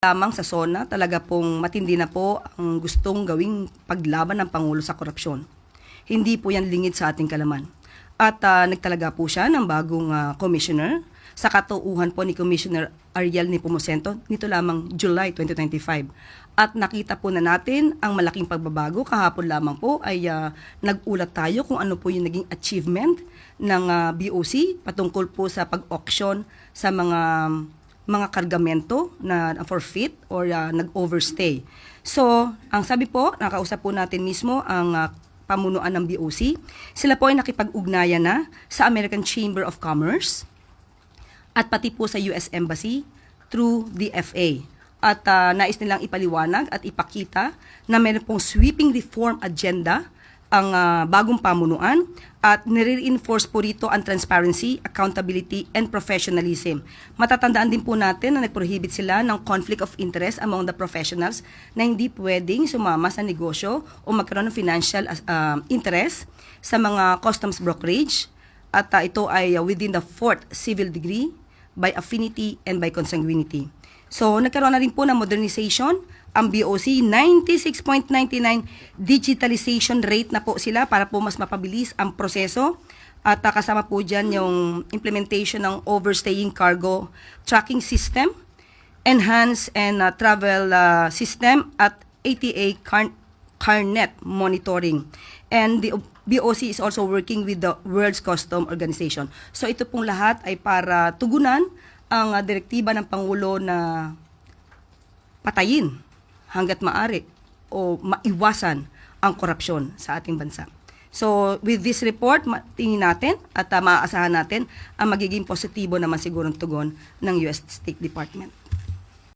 lamang sa SONA, talaga pong matindi na po ang gustong gawing paglaban ng Pangulo sa korupsyon. Hindi po yan lingid sa ating kalaman. At nagtalaga po siya ng bagong commissioner sa katuuhan po ni Commissioner Ariel Nepomuceno nito lamang July 2025. At nakita po na natin ang malaking pagbabago. Kahapon lamang po ay nag-ulat tayo kung ano po yung naging achievement ng BOC patungkol po sa pag-auction sa mga kargamento na forfeit or nag-overstay. So, ang sabi po, nakausap po natin mismo ang pamunuan ng BOC. Sila po ay nakipag-ugnayan na sa American Chamber of Commerce at pati po sa US Embassy through the FA. At nais nilang ipaliwanag at ipakita na meron pong sweeping reform agenda ang bagong pamunuan at nire-reinforce po rito ang transparency, accountability, and professionalism. Matatandaan din po natin na nag-prohibit sila ng conflict of interest among the professionals na hindi pwedeng sumama sa negosyo o magkaroon ng financial interest sa mga customs brokerage at ito ay within the 4th civil degree by affinity and by consanguinity. So, nagkaroon na rin po ng modernization ang BOC, 96.99 digitalization rate na po sila para po mas mapabilis ang proseso. At kasama po dyan yung implementation ng overstaying cargo tracking system, enhanced and travel system at ATA CARNET monitoring. And the BOC is also working with the World Customs Organization. So ito pong lahat ay para tugunan ang direktiba ng Pangulo na patayin hanggat maaari o maiwasan ang korupsyon sa ating bansa. So, with this report, tingin natin at maaasahan natin ang magiging positibo naman sigurong tugon ng US State Department.